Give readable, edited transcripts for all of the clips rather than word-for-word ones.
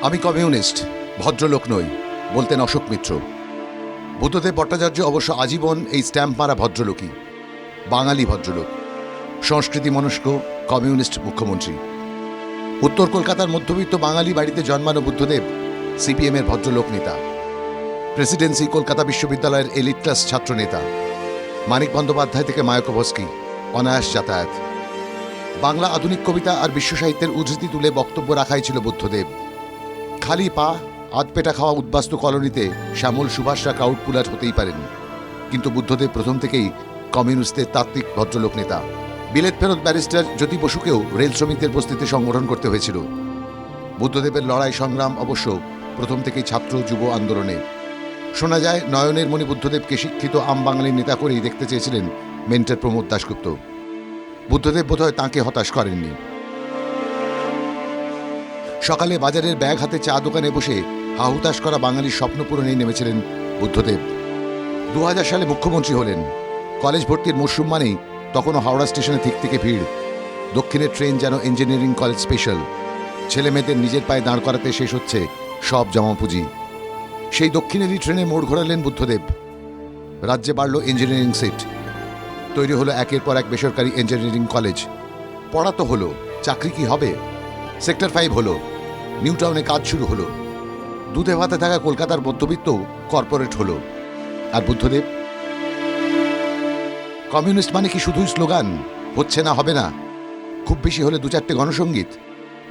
আমি কমিউনিস্ট, ভদ্রলোক নই, বলতেন অশোক মিত্র। বুদ্ধদেব ভট্টাচার্য অবশ্য আজীবন এই স্ট্যাম্প মারা ভদ্রলোকই, বাঙালি ভদ্রলোক, সংস্কৃতি মনস্ক কমিউনিস্ট মুখ্যমন্ত্রী। উত্তর কলকাতার মধ্যবিত্ত বাঙালি বাড়িতে জন্মানো বুদ্ধদেব সিপিএমের ভদ্রলোক নেতা, প্রেসিডেন্সি কলকাতা বিশ্ববিদ্যালয়ের এলিট ক্লাস ছাত্র নেতা, মানিক বন্দ্যোপাধ্যায় থেকে মায়াকোভস্কি অনায়াস যাতায়াত। বাংলা আধুনিক কবিতা আর বিশ্ব সাহিত্যের উদ্ধৃতি তুলে বক্তব্য রাখাই ছিল বুদ্ধদেব। খালি পা আধপেটা খাওয়া উদ্বাস্তু কলোনিতে শ্যামল সুভাষরা ক্রাউড পুলার হতেই পারেন, কিন্তু বুদ্ধদেব প্রথম থেকেই কমিউনিস্টদের তাত্ত্বিক ভদ্রলোক নেতা। বিলেত ফেরত ব্যারিস্টার জ্যোতি বসুকেও রেল শ্রমিকদের বস্তিতে সংগঠন করতে হয়েছিল। বুদ্ধদেবের লড়াই সংগ্রাম অবশ্য প্রথম থেকেই ছাত্র যুব আন্দোলনে। শোনা যায় নয়নের মণি বুদ্ধদেবকে শিক্ষিত আম বাঙালির নেতা করেই দেখতে চেয়েছিলেন মেন্টর প্রমোদ দাশগুপ্ত। বুদ্ধদেব বোধহয় তাঁকে হতাশ করেননি। সকালে বাজারের ব্যাগ হাতে চা দোকানে বসে হাহুতাশ করা বাঙালির স্বপ্ন পূরণেই নেমেছিলেন বুদ্ধদেব। 2000 সালে মুখ্যমন্ত্রী হলেন। কলেজ ভর্তির মরশুম মানেই তখনও হাওড়া স্টেশনে ঠিক থেকে ভিড়। দক্ষিণের ট্রেন যেন ইঞ্জিনিয়ারিং কলেজ স্পেশাল। ছেলে মেয়েদের নিজের পায়ে দাঁড় করাতে শেষ হচ্ছে সব জমা পুঁজি। সেই দক্ষিণেরই ট্রেনে মোড় ঘোরালেন বুদ্ধদেব। রাজ্যে বাড়ল ইঞ্জিনিয়ারিং সিট, তৈরি হলো একের পর এক বেসরকারি ইঞ্জিনিয়ারিং কলেজ। পড়া তো হলো, চাকরি কি হবে? সেক্টর 5 হলো, নিউ টাউনে কাজ শুরু হলো। দুধে ভাতে থাকা কলকাতার মধ্যবিত্ত কর্পোরেট হলো। আর বুদ্ধদেব? কমিউনিস্ট মানে কি শুধুই স্লোগান? হচ্ছে না, হবে না, খুব বেশি হলে 2-4টে গণসঙ্গীত।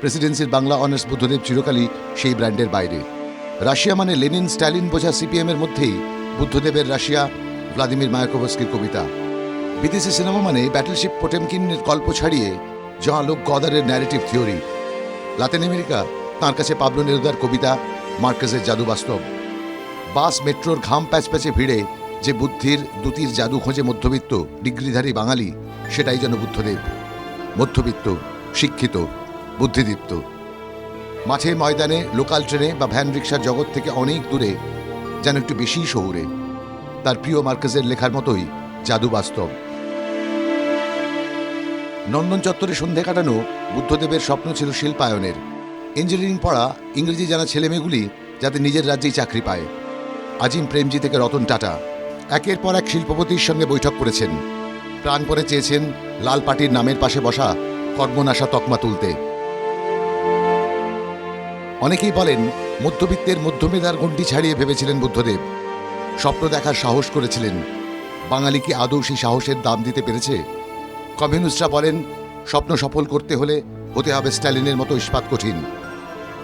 প্রেসিডেন্সির বাংলা অনার্স বুদ্ধদেব চিরকালই সেই ব্র্যান্ডের বাইরে। রাশিয়া মানে লেনিন স্ট্যালিন বোঝা সিপিএমের মধ্যেই বুদ্ধদেবের রাশিয়া ভ্লাদিমির মায়াকোভস্কির কবিতা। বিদেশি সিনেমা মানে ব্যাটলশিপ পোটেমকিনের গল্প ছাড়িয়ে জঁ লুক গদারের ন্যারেটিভ থিওরি। লাতিন আমেরিকা তাঁর কাছে পাবলো নেরুদার কবিতা, মার্কেজের জাদু বাস্তব। বাস মেট্রোর ঘাম প্যাচপ্যাচে ভিড়ে যে বুদ্ধির দুতির জাদু খোঁজে মধ্যবিত্ত ডিগ্রিধারী বাঙালি, সেটাই যেন বুদ্ধদেব। মধ্যবিত্ত, শিক্ষিত, বুদ্ধিদীপ্ত। মাঠে ময়দানে, লোকাল ট্রেনে বা ভ্যান রিক্সার জগৎ থেকে অনেক দূরে, যেন একটু বেশি শহুরে। তার প্রিয় মার্কেজের লেখার মতোই জাদু বাস্তব। নন্দন চত্বরে সন্ধে কাটানো বুদ্ধদেবের স্বপ্ন ছিল শিল্পায়নের। ইঞ্জিনিয়ারিং পড়া, ইংরেজি জানা ছেলেমেয়েগুলি যাতে নিজের রাজ্যেই চাকরি পায়। আজিম প্রেমজি থেকে রতন টাটা একের পর এক শিল্পপতির সঙ্গে বৈঠক করেছেন। প্রাণপণে চেয়েছেন লাল পাটির নামের পাশে বসা কর্মনাশা তকমা তুলতে। অনেকেই বলেন মধ্যবিত্তের মধ্যমেধার গণ্ডি ছাড়িয়ে ভেবেছিলেন বুদ্ধদেব। স্বপ্ন দেখার সাহস করেছিলেন। বাঙালি কি আদৌ সেই সাহসের দাম দিতে পেরেছে? কমিউনিস্টরা বলেন স্বপ্ন সফল করতে হলে হতে হবে স্ট্যালিনের মতো ইস্পাত কঠিন।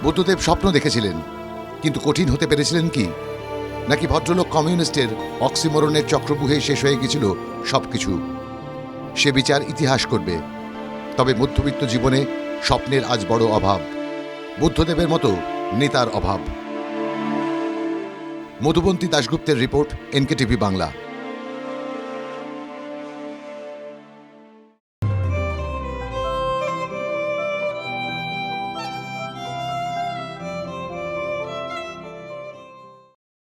বুদ্ধদেব স্বপ্ন দেখেছিলেন, কিন্তু কঠিন হতে পেরেছিলেন কি? নাকি ভদ্রলোক কমিউনিস্টের অক্সিমোরনের চক্রবুহে শেষ হয়ে গেছিল সবকিছু? সে বিচার ইতিহাস করবে। তবে মধ্যবিত্ত জীবনে স্বপ্নের আজ বড় অভাব, বুদ্ধদেবের মতো নেতার অভাব। মধুবন্তী দাশগুপ্তের রিপোর্ট, NKTV বাংলা।